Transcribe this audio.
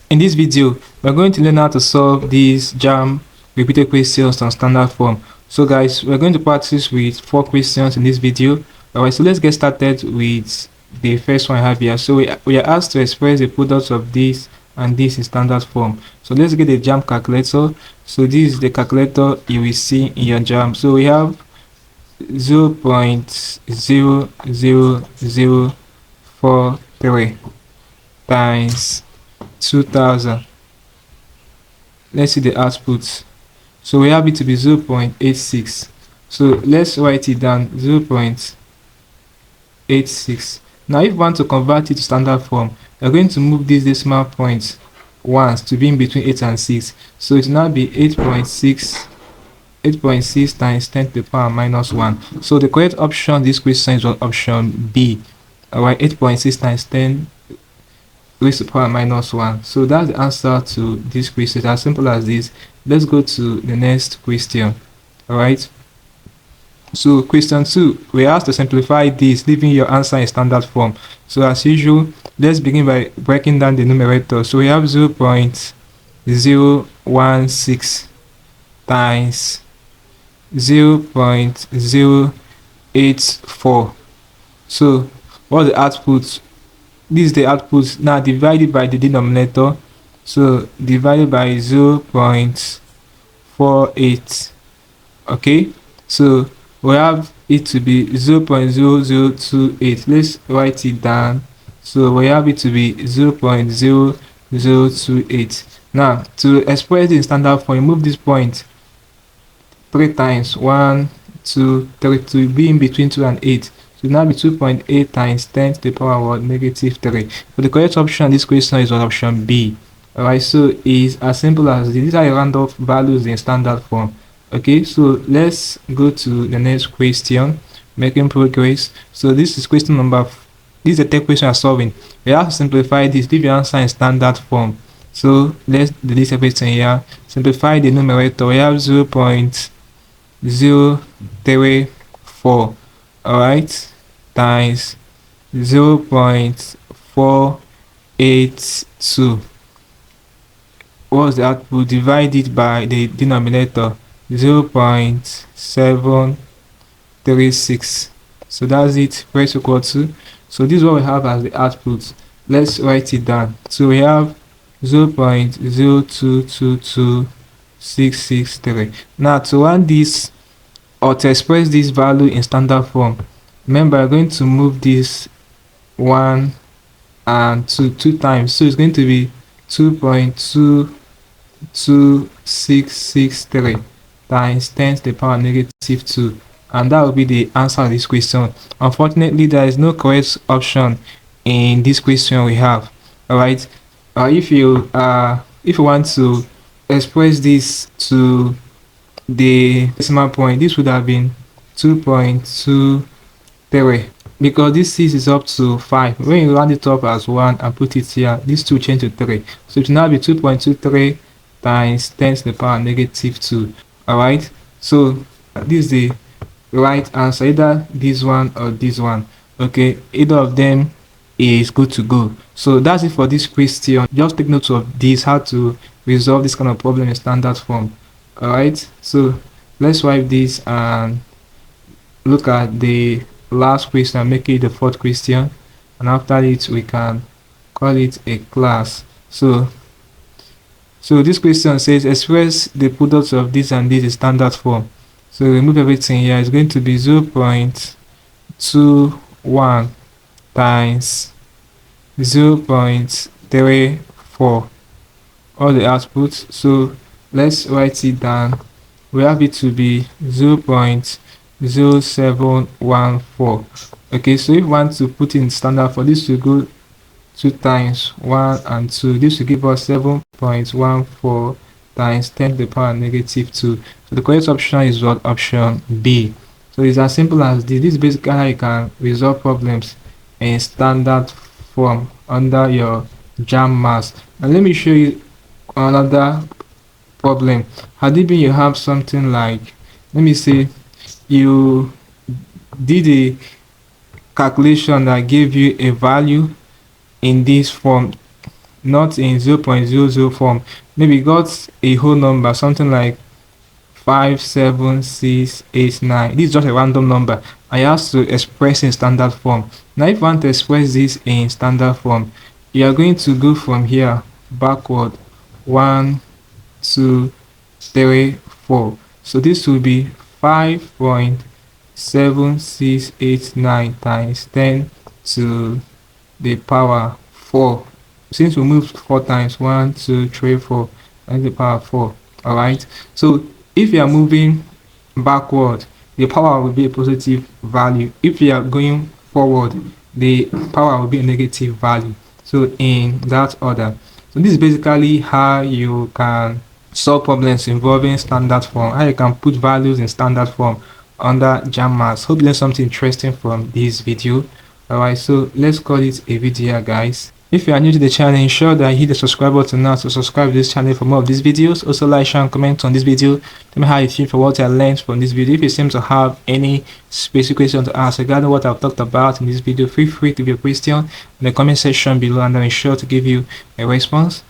In this video, we're going to learn how to solve these JAMB repeated questions on standard form. So guys, we're going to practice with 4 questions in this video. Alright, so let's get started with the first one I have here. So we are asked to express the products of this and this in standard form. So let's get the JAMB calculator. So this is the calculator you will see in your JAMB. So we have 0.00043 times 2000. Let's see the output. So we have it to be 0.86. So let's write it down, 0.86. Now if we want to convert it to standard form, we're going to move these decimal points once to be in between 8 and 6. So it will now be 8.6 times 10 to the power minus 1. So the correct option this question is option B. Alright, 8.6 times 10 raised to the power minus 1. So that's the answer to this question. It's as simple as this. Let's go to the next question. Alright, so question 2, we are asked to simplify this, leaving your answer in standard form. So as usual, let's begin by breaking down the numerator. So we have 0.016 times 0.084. so what's the output? This is the output. Now divided by the denominator, so divided by 0.48. okay, so we have it to be 0.0028. let's write it down. So we have it to be 0.0028. now to express it in standard form, move this point 3 times, 1 2 3, to be in between 2 and 8. So now be 2.8 times 10 to the power of negative 3. So the correct option in this question is option B. Alright, so it's as simple as this. These are random values in standard form. Okay, so let's go to the next question, making progress. So this is question number this is the third question I'm solving. We have to simplify this, leave your answer in standard form. So let's delete everything here, simplify the numerator. We have 0.034, alright, times 0.482. what's the output? Divided by the denominator, 0.736. so that's it, press equal to. So this is what we have as the output. Let's write it down. So we have 0.0222663. now to run this or to express this value in standard form, remember we're going to move this 1 and 2 times, so it's going to be 2.22663 times 10 to the power negative 2, and that will be the answer of this question. Unfortunately, there is no correct option in this question we have. Alright, if you want to express this to the decimal point, this would have been 2.23, because this 6 is up to 5. When you round it up as 1 and put it here, this 2 change to 3, so it will now be 2.23 times 10 to the power negative 2. Alright, so this is the right answer, either this one or this one. Okay, either of them is good to go. So that's it for this question. Just take note of this, how to resolve this kind of problem in standard form. Alright, so let's wipe this and look at the last question and make it the fourth question, and after it we can call it a class. So this question says express the products of this and this in standard form. So remove everything here. It's going to be 0.21 times 0.34, all the outputs. So let's write it down. We have it to be 0.0714. okay, so if you want to put in standard for this to go 2 times 1 and 2, this will give us 7.14 times 10 to the power negative 2. So the correct option is what? Option B. So it's as simple as this. This is basically how you can resolve problems in standard form under your JAMB Maths. And let me show you another problem. Had it been you have something like, let me say you did a calculation that gave you a value in this form, not in 0.00 form. Maybe you got a whole number, something like 57689. This is just a random number. I have to express in standard form. Now if you want to express this in standard form, you are going to go from here backward. 1, 2, 3, 4. So this will be 5.7689 times 10 to the power 4. Since we moved 4 times, 1, 2, 3, 4, and the power 4. Alright, so if you are moving backward, the power will be a positive value. If you are going forward, the power will be a negative value. So in that order. So this is basically how you can solve problems involving standard form, how you can put values in standard form under JAMB Maths. Hope you learned something interesting from this video. Alright, so let's call it a video, guys. If you are new to the channel, ensure that you hit the subscribe button now to subscribe to this channel for more of these videos. Also like, share and comment on this video. Tell me how you feel for what I learned from this video. If you seem to have any specific question to ask regarding what I've talked about in this video, feel free to leave your question in the comment section below and I'll ensure to give you a response.